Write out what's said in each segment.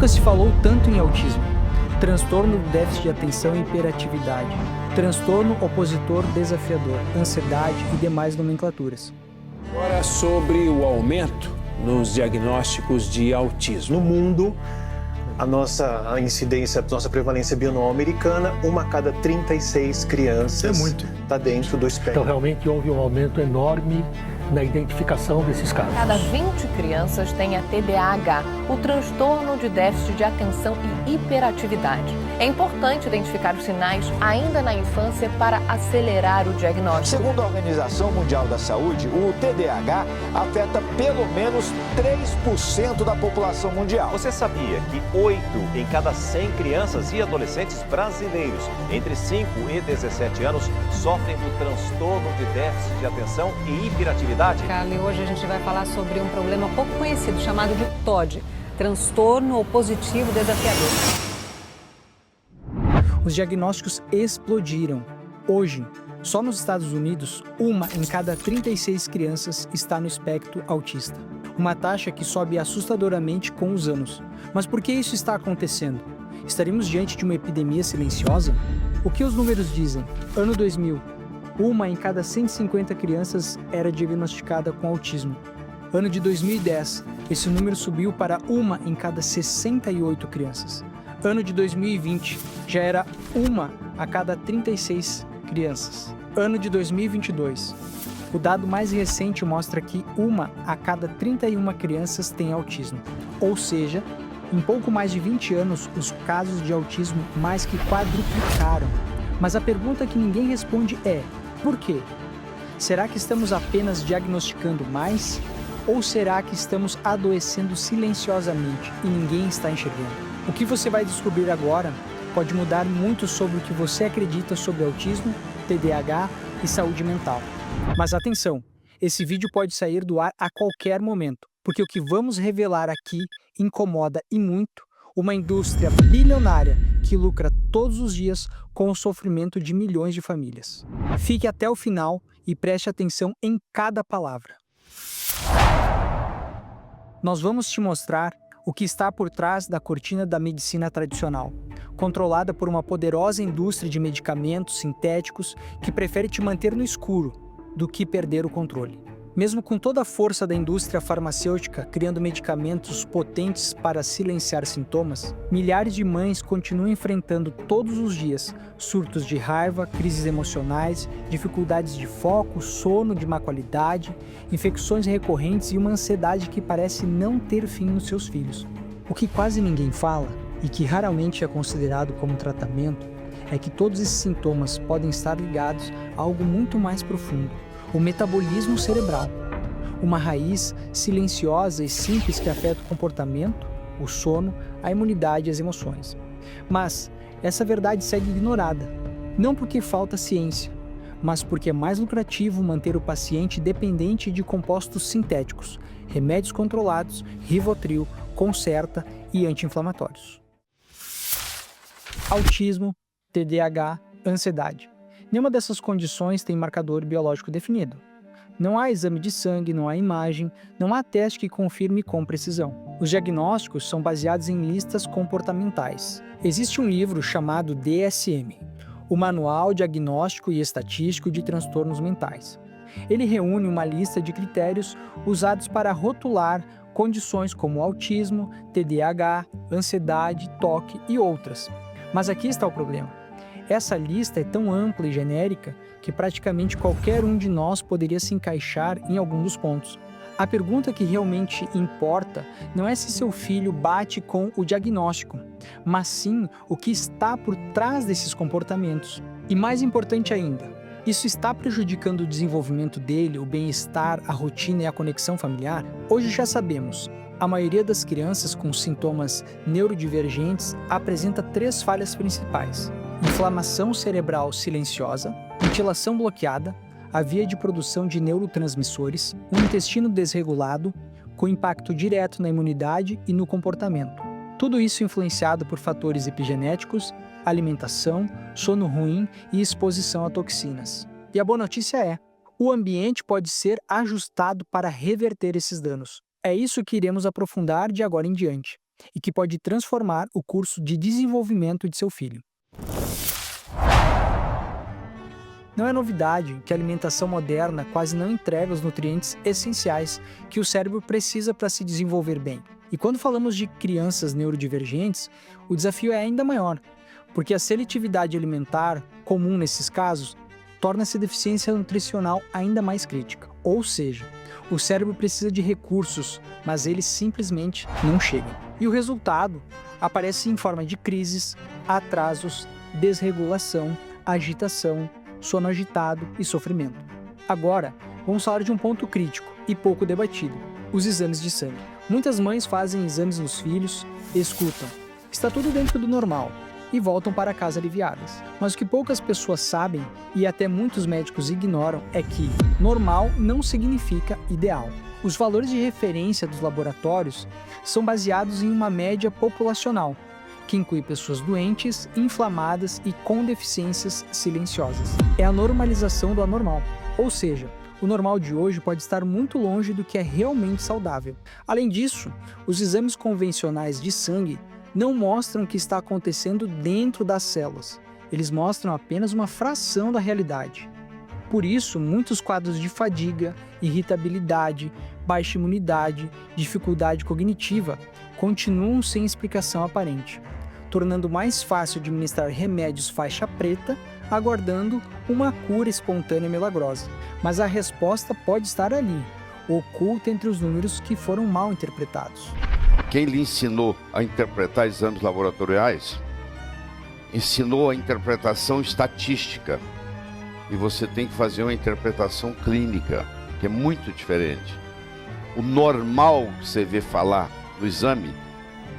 Nunca se falou tanto em autismo. Transtorno do déficit de atenção e hiperatividade, transtorno opositor desafiador, ansiedade e demais nomenclaturas. Agora sobre o aumento nos diagnósticos de autismo. No mundo, a nossa incidência, a nossa prevalência bianual americana, 1 a cada 36 crianças está dentro do espectro. Então, realmente houve um aumento enorme na identificação desses casos. Cada 20 crianças tem a TDAH, o transtorno de déficit de atenção e hiperatividade. É importante identificar os sinais ainda na infância para acelerar o diagnóstico. Segundo a Organização Mundial da Saúde, o TDAH afeta pelo menos 3% da população mundial. Você sabia que 8 em cada 100 crianças e adolescentes brasileiros entre 5 e 17 anos sofrem do transtorno de déficit de atenção e hiperatividade? Carly, hoje a gente vai falar sobre um problema pouco conhecido chamado de TOD, transtorno opositivo desafiador. Os diagnósticos explodiram. Hoje, só nos Estados Unidos, 1 em cada 36 crianças está no espectro autista. Uma taxa que sobe assustadoramente com os anos. Mas por que isso está acontecendo? Estaremos diante de uma epidemia silenciosa? O que os números dizem? Ano 2000, 1 em cada 150 crianças era diagnosticada com autismo. Ano de 2010, esse número subiu para 1 em cada 68 crianças. Ano de 2020, já era 1 a cada 36 crianças. Ano de 2022, o dado mais recente mostra que 1 a cada 31 crianças tem autismo. Ou seja, em pouco mais de 20 anos, os casos de autismo mais que quadruplicaram. Mas a pergunta que ninguém responde é: por quê? Será que estamos apenas diagnosticando mais? Ou será que estamos adoecendo silenciosamente e ninguém está enxergando? O que você vai descobrir agora pode mudar muito sobre o que você acredita sobre autismo, TDAH e saúde mental. Mas atenção, esse vídeo pode sair do ar a qualquer momento, porque o que vamos revelar aqui incomoda e muito uma indústria bilionária que lucra todos os dias com o sofrimento de milhões de famílias. Fique até o final e preste atenção em cada palavra. Nós vamos te mostrar o que está por trás da cortina da medicina tradicional, controlada por uma poderosa indústria de medicamentos sintéticos que prefere te manter no escuro do que perder o controle. Mesmo com toda a força da indústria farmacêutica criando medicamentos potentes para silenciar sintomas, milhares de mães continuam enfrentando todos os dias surtos de raiva, crises emocionais, dificuldades de foco, sono de má qualidade, infecções recorrentes e uma ansiedade que parece não ter fim nos seus filhos. O que quase ninguém fala, e que raramente é considerado como tratamento, é que todos esses sintomas podem estar ligados a algo muito mais profundo: o metabolismo cerebral, uma raiz silenciosa e simples que afeta o comportamento, o sono, a imunidade e as emoções. Mas essa verdade segue ignorada, não porque falta ciência, mas porque é mais lucrativo manter o paciente dependente de compostos sintéticos, remédios controlados, Rivotril, Concerta e anti-inflamatórios. Autismo, TDAH, ansiedade. Nenhuma dessas condições tem marcador biológico definido. Não há exame de sangue, não há imagem, não há teste que confirme com precisão. Os diagnósticos são baseados em listas comportamentais. Existe um livro chamado DSM, o Manual Diagnóstico e Estatístico de Transtornos Mentais. Ele reúne uma lista de critérios usados para rotular condições como autismo, TDAH, ansiedade, TOC e outras. Mas aqui está o problema. Essa lista é tão ampla e genérica que praticamente qualquer um de nós poderia se encaixar em algum dos pontos. A pergunta que realmente importa não é se seu filho bate com o diagnóstico, mas sim o que está por trás desses comportamentos. E mais importante ainda, isso está prejudicando o desenvolvimento dele, o bem-estar, a rotina e a conexão familiar? Hoje já sabemos. A maioria das crianças com sintomas neurodivergentes apresenta 3 falhas principais: inflamação cerebral silenciosa, ventilação bloqueada, a via de produção de neurotransmissores, um intestino desregulado, com impacto direto na imunidade e no comportamento. Tudo isso influenciado por fatores epigenéticos, alimentação, sono ruim e exposição a toxinas. E a boa notícia é: o ambiente pode ser ajustado para reverter esses danos. É isso que iremos aprofundar de agora em diante. e que pode transformar o curso de desenvolvimento de seu filho. Não é novidade que a alimentação moderna quase não entrega os nutrientes essenciais que o cérebro precisa para se desenvolver bem. E quando falamos de crianças neurodivergentes, o desafio é ainda maior, porque a seletividade alimentar, comum nesses casos, torna essa deficiência nutricional ainda mais crítica. Ou seja, o cérebro precisa de recursos, mas eles simplesmente não chegam. E o resultado aparece em forma de crises, atrasos, desregulação, agitação, sono agitado e sofrimento. Agora, vamos falar de um ponto crítico e pouco debatido: os exames de sangue. Muitas mães fazem exames nos filhos, escutam, está tudo dentro do normal, e voltam para casa aliviadas. Mas o que poucas pessoas sabem, e até muitos médicos ignoram, é que normal não significa ideal. Os valores de referência dos laboratórios são baseados em uma média populacional, que inclui pessoas doentes, inflamadas e com deficiências silenciosas. É a normalização do anormal, ou seja, o normal de hoje pode estar muito longe do que é realmente saudável. Além disso, os exames convencionais de sangue não mostram o que está acontecendo dentro das células. Eles mostram apenas uma fração da realidade. Por isso, muitos quadros de fadiga, irritabilidade, baixa imunidade, dificuldade cognitiva continuam sem explicação aparente, tornando mais fácil administrar remédios faixa preta, aguardando uma cura espontânea milagrosa. Mas a resposta pode estar ali, oculta entre os números que foram mal interpretados. Quem lhe ensinou a interpretar exames laboratoriais, ensinou a interpretação estatística. E você tem que fazer uma interpretação clínica, que é muito diferente. O normal que você vê falar no exame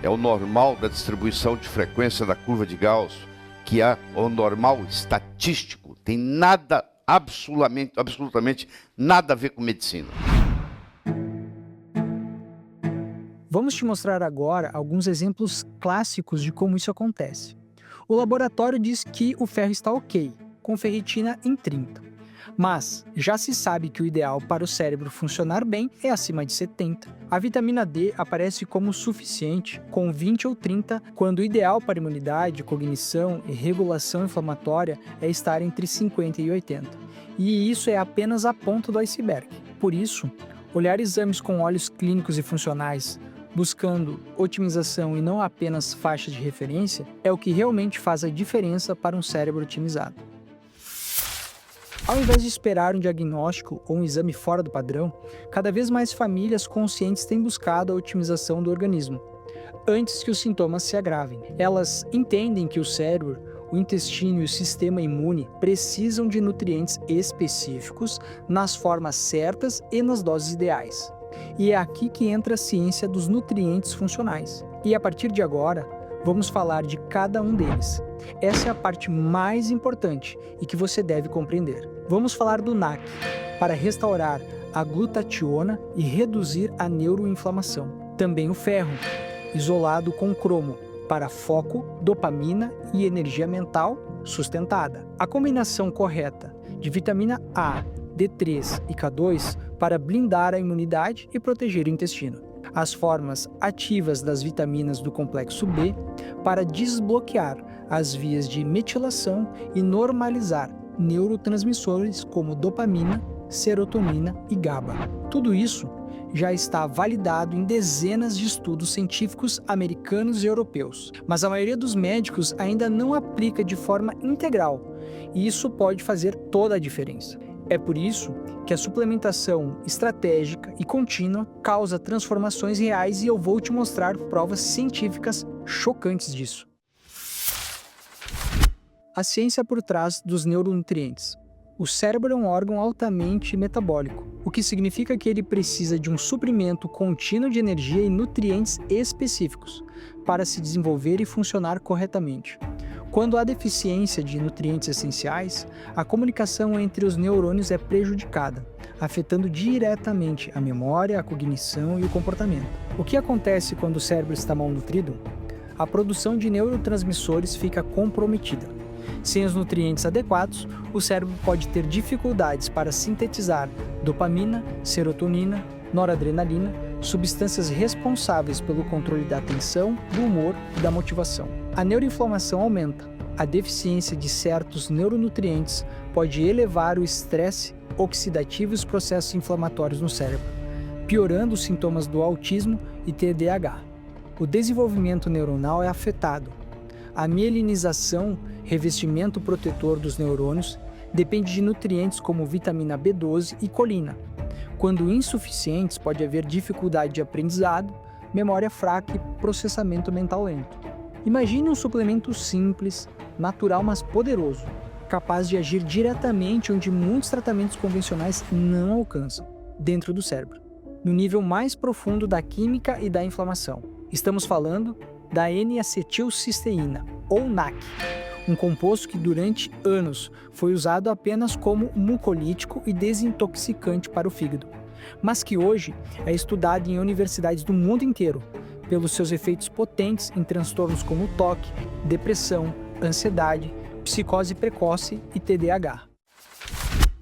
é o normal da distribuição de frequência da curva de Gauss, que é o normal estatístico. Tem nada, absolutamente nada a ver com medicina. Vamos te mostrar agora alguns exemplos clássicos de como isso acontece. O laboratório diz que o ferro está ok, com ferritina em 30. Mas já se sabe que o ideal para o cérebro funcionar bem é acima de 70. A vitamina D aparece como suficiente, com 20 ou 30, quando o ideal para imunidade, cognição e regulação inflamatória é estar entre 50 e 80. E isso é apenas a ponta do iceberg. Por isso, olhar exames com olhos clínicos e funcionais, buscando otimização e não apenas faixas de referência, é o que realmente faz a diferença para um cérebro otimizado. Ao invés de esperar um diagnóstico ou um exame fora do padrão, cada vez mais famílias conscientes têm buscado a otimização do organismo, antes que os sintomas se agravem. Elas entendem que o cérebro, o intestino e o sistema imune precisam de nutrientes específicos nas formas certas e nas doses ideais. E é aqui que entra a ciência dos nutrientes funcionais. E a partir de agora, vamos falar de cada um deles. Essa é a parte mais importante e que você deve compreender. Vamos falar do NAC, para restaurar a glutationa e reduzir a neuroinflamação. Também o ferro, isolado com cromo, para foco, dopamina e energia mental sustentada. A combinação correta de vitamina A, D3 e K2 para blindar a imunidade e proteger o intestino. As formas ativas das vitaminas do complexo B para desbloquear as vias de metilação e normalizar neurotransmissores como dopamina, serotonina e GABA. Tudo isso já está validado em dezenas de estudos científicos americanos e europeus, mas a maioria dos médicos ainda não aplica de forma integral, e isso pode fazer toda a diferença. É por isso que a suplementação estratégica e contínua causa transformações reais e eu vou te mostrar provas científicas chocantes disso. A ciência por trás dos neuronutrientes. O cérebro é um órgão altamente metabólico, o que significa que ele precisa de um suprimento contínuo de energia e nutrientes específicos para se desenvolver e funcionar corretamente. Quando há deficiência de nutrientes essenciais, a comunicação entre os neurônios é prejudicada, afetando diretamente a memória, a cognição e o comportamento. O que acontece quando o cérebro está mal nutrido? A produção de neurotransmissores fica comprometida. Sem os nutrientes adequados, o cérebro pode ter dificuldades para sintetizar dopamina, serotonina, noradrenalina, substâncias responsáveis pelo controle da atenção, do humor e da motivação. A neuroinflamação aumenta. A deficiência de certos neuronutrientes pode elevar o estresse oxidativo e os processos inflamatórios no cérebro, piorando os sintomas do autismo e TDAH. O desenvolvimento neuronal é afetado. A mielinização, revestimento protetor dos neurônios, depende de nutrientes como vitamina B12 e colina. Quando insuficientes, pode haver dificuldade de aprendizado, memória fraca e processamento mental lento. Imagine um suplemento simples, natural, mas poderoso, capaz de agir diretamente onde muitos tratamentos convencionais não alcançam, dentro do cérebro, no nível mais profundo da química e da inflamação. Estamos falando da N-acetilcisteína, ou NAC, um composto que durante anos foi usado apenas como mucolítico e desintoxicante para o fígado, mas que hoje é estudado em universidades do mundo inteiro pelos seus efeitos potentes em transtornos como toque, depressão, ansiedade, psicose precoce e TDAH.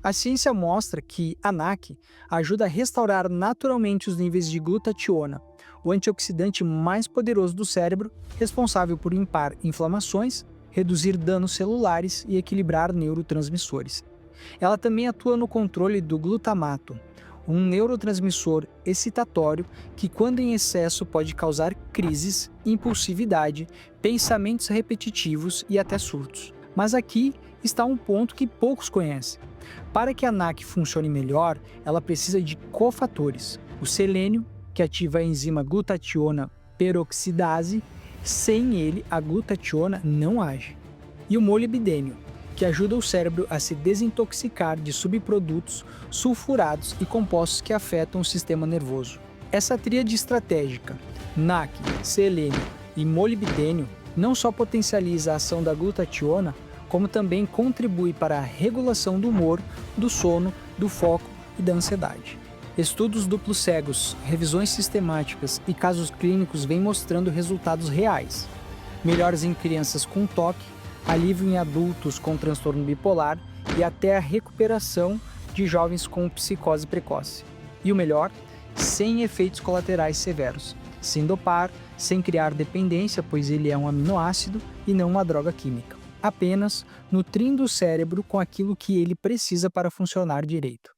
A ciência mostra que a NAC ajuda a restaurar naturalmente os níveis de glutationa, o antioxidante mais poderoso do cérebro, responsável por limpar inflamações, reduzir danos celulares e equilibrar neurotransmissores. Ela também atua no controle do glutamato, um neurotransmissor excitatório que, quando em excesso, pode causar crises, impulsividade, pensamentos repetitivos e até surtos. Mas aqui está um ponto que poucos conhecem. Para que a NAC funcione melhor, ela precisa de cofatores. O selênio, que ativa a enzima glutationa peroxidase, sem ele a glutationa não age. E o molibdênio, que ajuda o cérebro a se desintoxicar de subprodutos sulfurados e compostos que afetam o sistema nervoso. Essa tríade estratégica, NAC, selênio e molibdênio, não só potencializa a ação da glutationa, como também contribui para a regulação do humor, do sono, do foco e da ansiedade. Estudos duplos cegos, revisões sistemáticas e casos clínicos vêm mostrando resultados reais. Melhores em crianças com toque, alívio em adultos com transtorno bipolar e até a recuperação de jovens com psicose precoce. E o melhor, sem efeitos colaterais severos, sem dopar, sem criar dependência, pois ele é um aminoácido e não uma droga química. Apenas nutrindo o cérebro com aquilo que ele precisa para funcionar direito.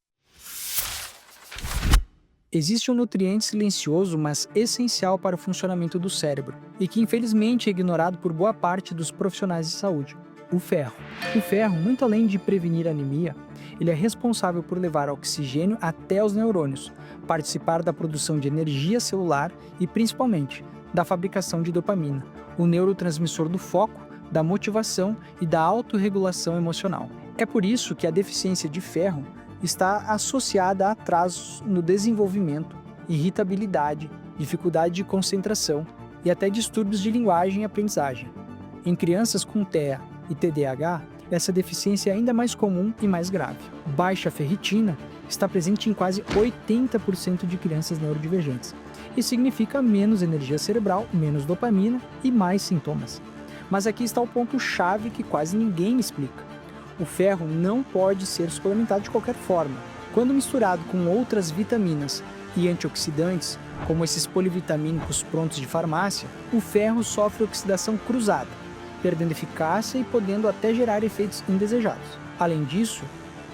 Existe um nutriente silencioso, mas essencial para o funcionamento do cérebro, e que infelizmente é ignorado por boa parte dos profissionais de saúde: o ferro. O ferro, muito além de prevenir anemia, ele é responsável por levar oxigênio até os neurônios, participar da produção de energia celular e, principalmente, da fabricação de dopamina, o neurotransmissor do foco, da motivação e da autorregulação emocional. É por isso que a deficiência de ferro está associada a atrasos no desenvolvimento, irritabilidade, dificuldade de concentração e até distúrbios de linguagem e aprendizagem. Em crianças com TEA e TDAH, essa deficiência é ainda mais comum e mais grave. Baixa ferritina está presente em quase 80% de crianças neurodivergentes. Isso significa menos energia cerebral, menos dopamina e mais sintomas. Mas aqui está o ponto-chave que quase ninguém explica. O ferro não pode ser suplementado de qualquer forma. Quando misturado com outras vitaminas e antioxidantes, como esses polivitamínicos prontos de farmácia, o ferro sofre oxidação cruzada, perdendo eficácia e podendo até gerar efeitos indesejados. Além disso,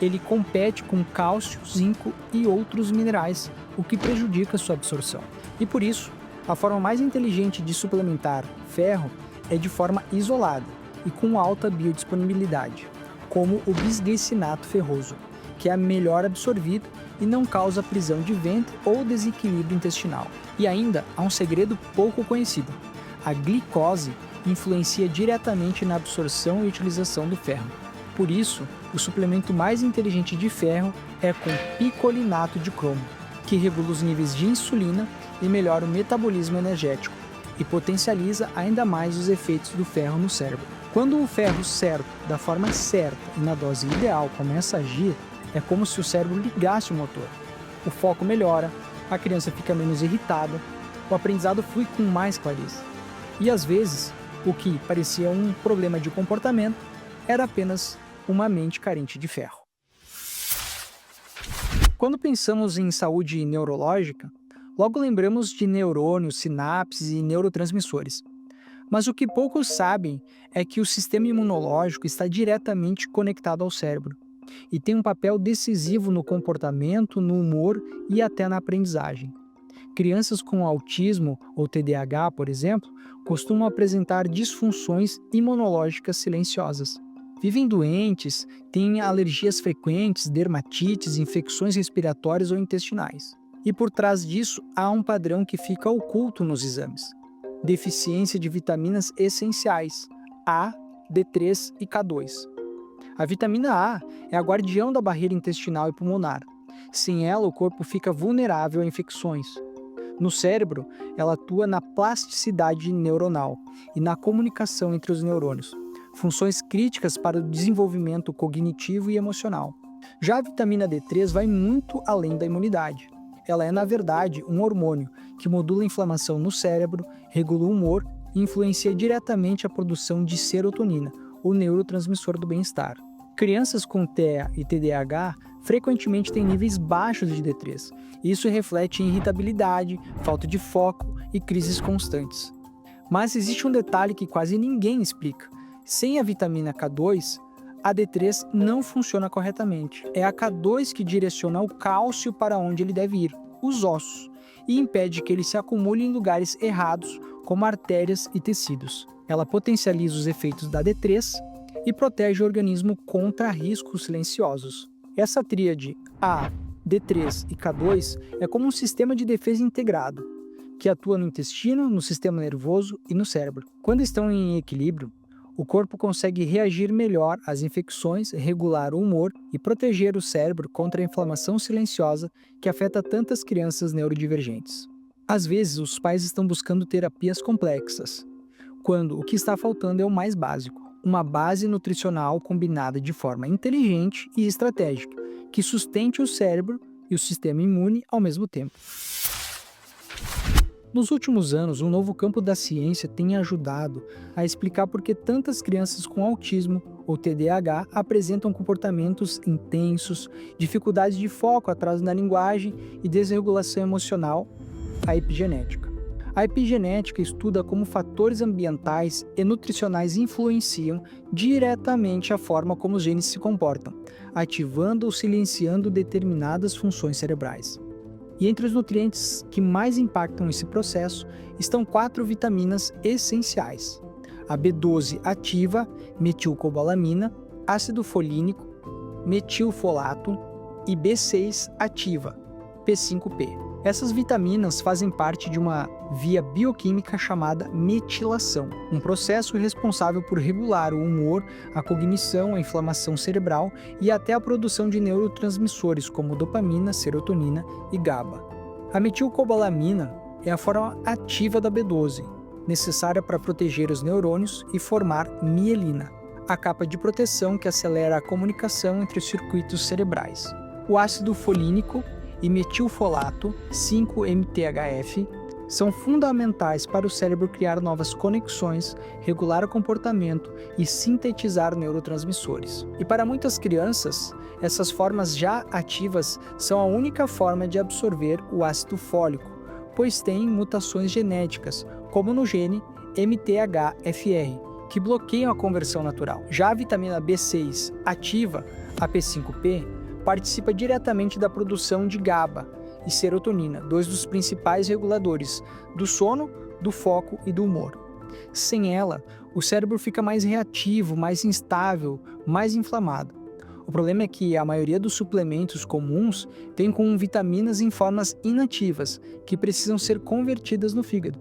ele compete com cálcio, zinco e outros minerais, o que prejudica sua absorção. E por isso, a forma mais inteligente de suplementar ferro é de forma isolada e com alta biodisponibilidade, como o bisglicinato ferroso, que é melhor absorvido e não causa prisão de ventre ou desequilíbrio intestinal. E ainda há um segredo pouco conhecido: a glicose influencia diretamente na absorção e utilização do ferro. Por isso, o suplemento mais inteligente de ferro é com picolinato de cromo, que regula os níveis de insulina e melhora o metabolismo energético e potencializa ainda mais os efeitos do ferro no cérebro. Quando o ferro certo, da forma certa e na dose ideal começa a agir, é como se o cérebro ligasse o motor. O foco melhora, a criança fica menos irritada, o aprendizado flui com mais clareza. E às vezes, o que parecia um problema de comportamento era apenas uma mente carente de ferro. Quando pensamos em saúde neurológica, Logo lembramos de neurônios, sinapses e neurotransmissores. Mas o que poucos sabem é que o sistema imunológico está diretamente conectado ao cérebro e tem um papel decisivo no comportamento, no humor e até na aprendizagem. Crianças com autismo ou TDAH, por exemplo, costumam apresentar disfunções imunológicas silenciosas. Vivem doentes, têm alergias frequentes, dermatites, infecções respiratórias ou intestinais. E por trás disso, há um padrão que fica oculto nos exames: deficiência de vitaminas essenciais, A, D3 e K2. A vitamina A é a guardiã da barreira intestinal e pulmonar. Sem ela, o corpo fica vulnerável a infecções. No cérebro, ela atua na plasticidade neuronal e na comunicação entre os neurônios, funções críticas para o desenvolvimento cognitivo e emocional. Já a vitamina D3 vai muito além da imunidade. Ela é, na verdade, um hormônio que modula a inflamação no cérebro, regula o humor e influencia diretamente a produção de serotonina, o neurotransmissor do bem-estar. Crianças com TEA e TDAH frequentemente têm níveis baixos de D3. Isso reflete em irritabilidade, falta de foco e crises constantes. Mas existe um detalhe que quase ninguém explica. Sem a vitamina K2, a D3 não funciona corretamente. É a K2 que direciona o cálcio para onde ele deve ir, os ossos, e impede que ele se acumule em lugares errados, como artérias e tecidos. Ela potencializa os efeitos da D3 e protege o organismo contra riscos silenciosos. Essa tríade A, D3 e K2 é como um sistema de defesa integrado, que atua no intestino, no sistema nervoso e no cérebro. Quando estão em equilíbrio, o corpo consegue reagir melhor às infecções, regular o humor e proteger o cérebro contra a inflamação silenciosa que afeta tantas crianças neurodivergentes. Às vezes, os pais estão buscando terapias complexas, quando o que está faltando é o mais básico: uma base nutricional combinada de forma inteligente e estratégica, que sustente o cérebro e o sistema imune ao mesmo tempo. Nos últimos anos, um novo campo da ciência tem ajudado a explicar por que tantas crianças com autismo ou TDAH apresentam comportamentos intensos, dificuldades de foco, atraso na linguagem e desregulação emocional, a epigenética. A epigenética estuda como fatores ambientais e nutricionais influenciam diretamente a forma como os genes se comportam, ativando ou silenciando determinadas funções cerebrais. E entre os nutrientes que mais impactam esse processo estão 4 vitaminas essenciais: a B12 ativa, metilcobalamina, ácido folínico, metilfolato e B6 ativa, P5P. Essas vitaminas fazem parte de uma via bioquímica chamada metilação, um processo responsável por regular o humor, a cognição, a inflamação cerebral e até a produção de neurotransmissores como dopamina, serotonina e GABA. A metilcobalamina é a forma ativa da B12, necessária para proteger os neurônios e formar mielina, a capa de proteção que acelera a comunicação entre os circuitos cerebrais. O ácido folínico e metilfolato, 5-MTHF, são fundamentais para o cérebro criar novas conexões, regular o comportamento e sintetizar neurotransmissores. E para muitas crianças, essas formas já ativas são a única forma de absorver o ácido fólico, pois têm mutações genéticas, como no gene MTHFR, que bloqueiam a conversão natural. Já a vitamina B6 ativa, a P5P, participa diretamente da produção de GABA e serotonina, 2 dos principais reguladores do sono, do foco e do humor. Sem ela, o cérebro fica mais reativo, mais instável, mais inflamado. O problema é que a maioria dos suplementos comuns tem com vitaminas em formas inativas, que precisam ser convertidas no fígado.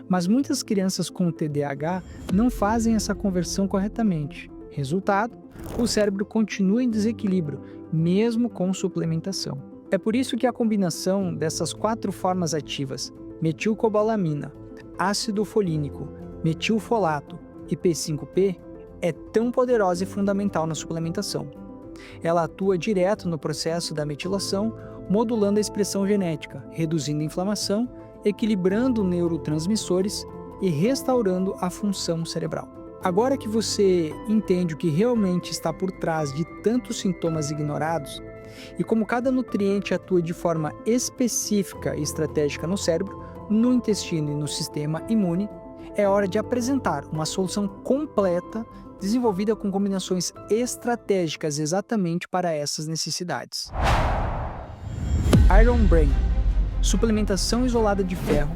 Mas muitas crianças com TDAH não fazem essa conversão corretamente. Resultado, o cérebro continua em desequilíbrio, mesmo com suplementação. É por isso que a combinação dessas 4 formas ativas, metilcobalamina, ácido folínico, metilfolato e P5P, é tão poderosa e fundamental na suplementação. Ela atua direto no processo da metilação, modulando a expressão genética, reduzindo a inflamação, equilibrando neurotransmissores e restaurando a função cerebral. Agora que você entende o que realmente está por trás de tantos sintomas ignorados, E como cada nutriente atua de forma específica e estratégica no cérebro, no intestino e no sistema imune, é hora de apresentar uma solução completa desenvolvida com combinações estratégicas exatamente para essas necessidades. Iron Brain, suplementação isolada de ferro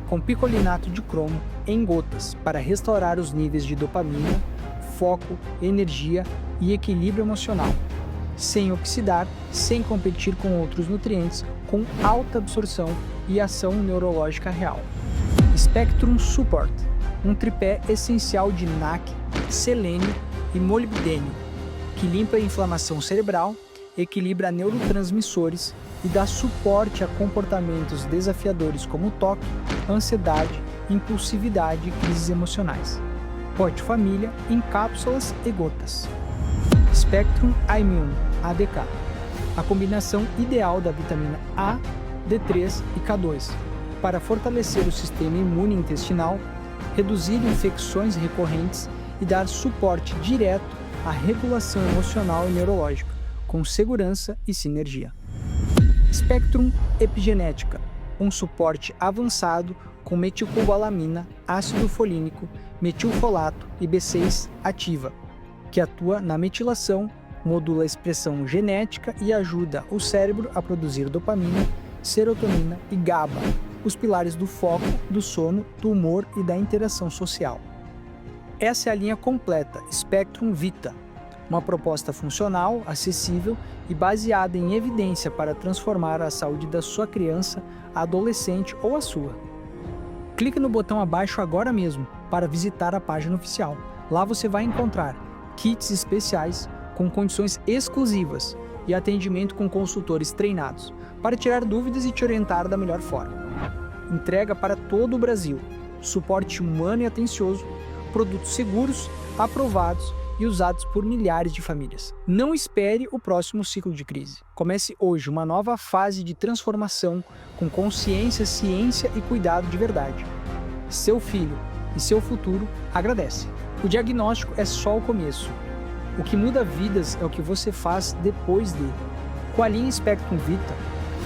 com picolinato de cromo em gotas para restaurar os níveis de dopamina, foco, energia e equilíbrio emocional, sem oxidar, sem competir com outros nutrientes, com alta absorção e ação neurológica real. Spectrum Support, um tripé essencial de NAC, selênio e molibdênio, que limpa a inflamação cerebral, equilibra neurotransmissores e dá suporte a comportamentos desafiadores como toque, ansiedade, impulsividade e crises emocionais. Pote família em cápsulas e gotas. Spectrum Immune, ADK, a combinação ideal da vitamina A, D3 e K2 para fortalecer o sistema imune intestinal, reduzir infecções recorrentes e dar suporte direto à regulação emocional e neurológica, com segurança e sinergia. Spectrum Epigenética, um suporte avançado com metilcobalamina, ácido folínico, metilfolato e B6 ativa, que atua na metilação, modula a expressão genética e ajuda o cérebro a produzir dopamina, serotonina e GABA, os pilares do foco, do sono, do humor e da interação social. Essa é a linha completa Spectrum Vita, uma proposta funcional, acessível e baseada em evidência para transformar a saúde da sua criança, adolescente ou a sua. Clique no botão abaixo agora mesmo para visitar a página oficial. Lá você vai encontrar kits especiais com condições exclusivas e atendimento com consultores treinados para tirar dúvidas e te orientar da melhor forma. Entrega para todo o Brasil, suporte humano e atencioso, produtos seguros, aprovados e usados por milhares de famílias. Não espere o próximo ciclo de crise. Comece hoje uma nova fase de transformação com consciência, ciência e cuidado de verdade. Seu filho e seu futuro agradecem. O diagnóstico é só o começo. O que muda vidas é o que você faz depois dele. Com a linha Spectrum Vita,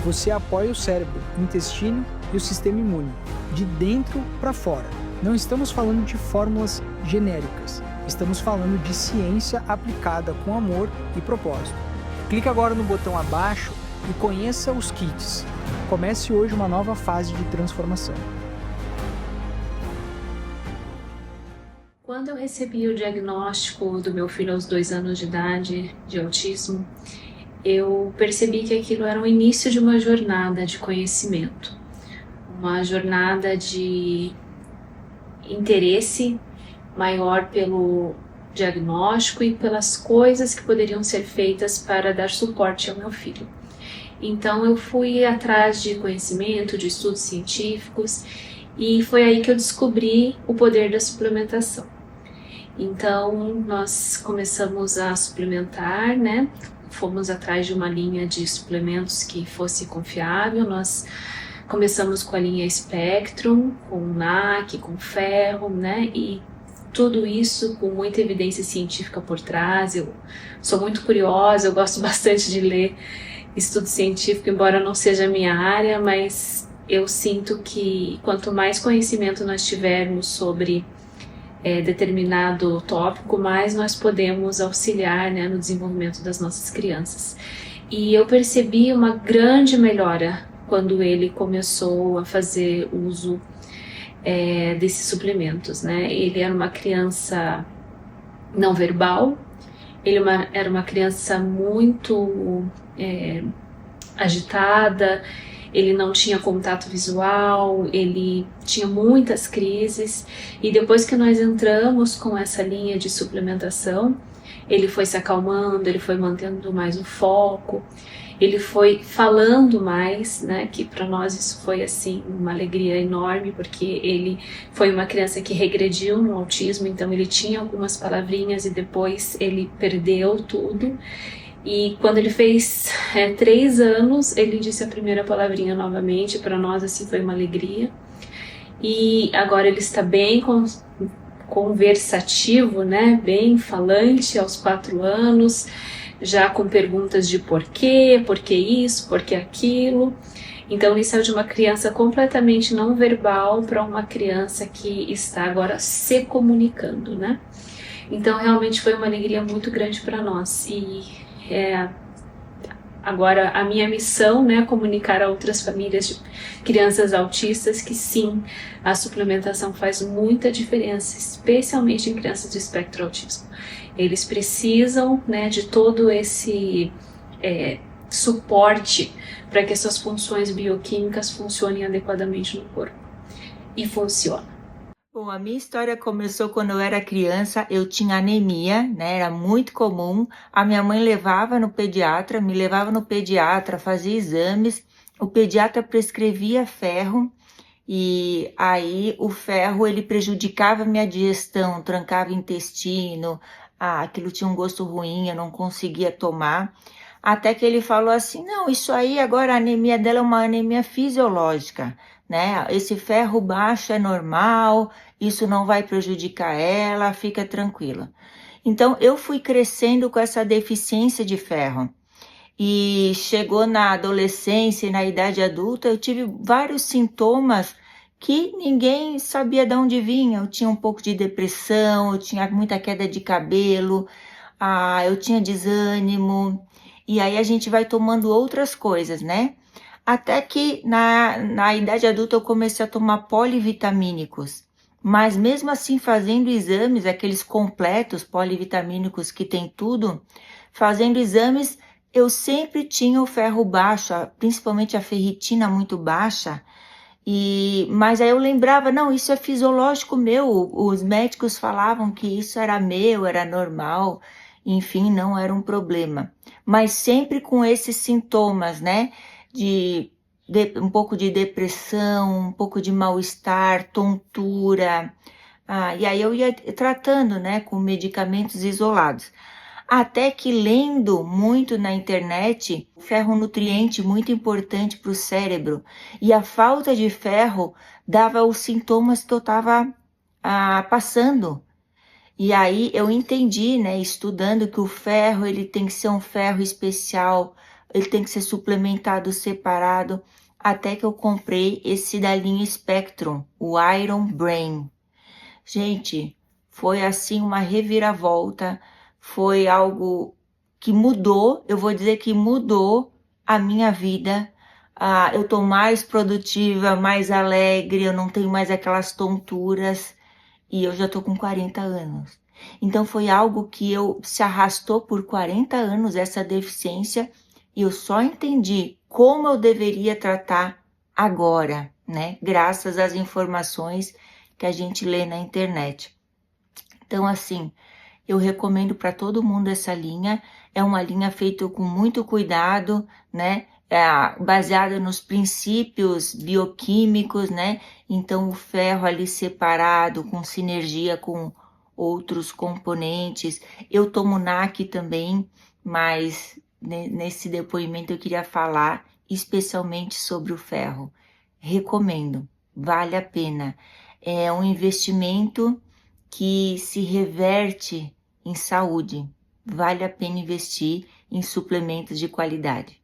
você apoia o cérebro, o intestino e o sistema imune, de dentro para fora. Não estamos falando de fórmulas genéricas. Estamos falando de ciência aplicada com amor e propósito. Clique agora no botão abaixo e conheça os kits. Comece hoje uma nova fase de transformação. Quando eu recebi o diagnóstico do meu filho aos 2 anos de idade de autismo, eu percebi que aquilo era o início de uma jornada de conhecimento, uma jornada de interesse maior pelo diagnóstico e pelas coisas que poderiam ser feitas para dar suporte ao meu filho. Então eu fui atrás de conhecimento, de estudos científicos, e foi aí que eu descobri o poder da suplementação. Então nós começamos a suplementar, né? Fomos atrás de uma linha de suplementos que fosse confiável. Nós começamos com a linha Spectrum, com NAC, com ferro, né? E tudo isso com muita evidência científica por trás. Eu sou muito curiosa, eu gosto bastante de ler estudo científico, embora não seja a minha área, mas eu sinto que quanto mais conhecimento nós tivermos sobre determinado tópico, mais nós podemos auxiliar, né, no desenvolvimento das nossas crianças. E eu percebi uma grande melhora quando ele começou a fazer uso desses suplementos, né? Ele era uma criança não verbal, ele era uma criança muito agitada, ele não tinha contato visual, ele tinha muitas crises, e depois que nós entramos com essa linha de suplementação, ele foi se acalmando, ele foi mantendo mais o foco, ele foi falando mais, né, que para nós isso foi assim uma alegria enorme, porque ele foi uma criança que regrediu no autismo, então ele tinha algumas palavrinhas e depois ele perdeu tudo. E quando ele fez 3 anos, ele disse a primeira palavrinha novamente, para nós assim foi uma alegria. E agora ele está bem conversativo, né, bem falante aos 4 anos, já com perguntas de por que isso, por que aquilo. Então ele saiu de uma criança completamente não verbal para uma criança que está agora se comunicando, né? Então realmente foi uma alegria muito grande para nós. E agora a minha missão, né, é comunicar a outras famílias de crianças autistas que sim, a suplementação faz muita diferença, especialmente em crianças do espectro autismo. Eles precisam, né, de todo esse suporte para que essas funções bioquímicas funcionem adequadamente no corpo. E funciona. Bom, a minha história começou quando eu era criança, eu tinha anemia, né? Era muito comum. A minha mãe me levava no pediatra, fazia exames. O pediatra prescrevia ferro e aí o ferro ele prejudicava a minha digestão, trancava o intestino, aquilo tinha um gosto ruim, eu não conseguia tomar. Até que ele falou assim, não, isso aí agora a anemia dela é uma anemia fisiológica, né? Esse ferro baixo é normal, isso não vai prejudicar ela, fica tranquila. Então eu fui crescendo com essa deficiência de ferro. E chegou na adolescência e na idade adulta, eu tive vários sintomas que ninguém sabia de onde vinha. Eu tinha um pouco de depressão, eu tinha muita queda de cabelo, eu tinha desânimo. E aí a gente vai tomando outras coisas, né? Até que na idade adulta eu comecei a tomar polivitamínicos. Mas mesmo assim fazendo exames, aqueles completos polivitamínicos que tem tudo, fazendo exames eu sempre tinha o ferro baixo, principalmente a ferritina muito baixa. Mas aí eu lembrava, não, isso é fisiológico meu. Os médicos falavam que isso era meu, era normal. Enfim, não era um problema. Mas sempre com esses sintomas, né? De um pouco de depressão, um pouco de mal-estar, tontura. E aí eu ia tratando, né? Com medicamentos isolados. Até que lendo muito na internet, ferro nutriente muito importante para o cérebro. E a falta de ferro dava os sintomas que eu estava passando. E aí eu entendi, né, estudando que o ferro, ele tem que ser um ferro especial, ele tem que ser suplementado separado, até que eu comprei esse da linha Spectrum, o Iron Brain. Gente, foi assim uma reviravolta, foi algo que mudou, eu vou dizer que mudou a minha vida. Eu tô mais produtiva, mais alegre, eu não tenho mais aquelas tonturas. E eu já tô com 40 anos. Então foi algo que se arrastou por 40 anos, essa deficiência, e eu só entendi como eu deveria tratar agora, né? Graças às informações que a gente lê na internet. Então, assim, eu recomendo para todo mundo essa linha. É uma linha feita com muito cuidado, né? Baseada nos princípios bioquímicos, né? Então o ferro ali separado, com sinergia com outros componentes. Eu tomo NAC também, mas nesse depoimento eu queria falar especialmente sobre o ferro. Recomendo, vale a pena. É um investimento que se reverte em saúde. Vale a pena investir em suplementos de qualidade.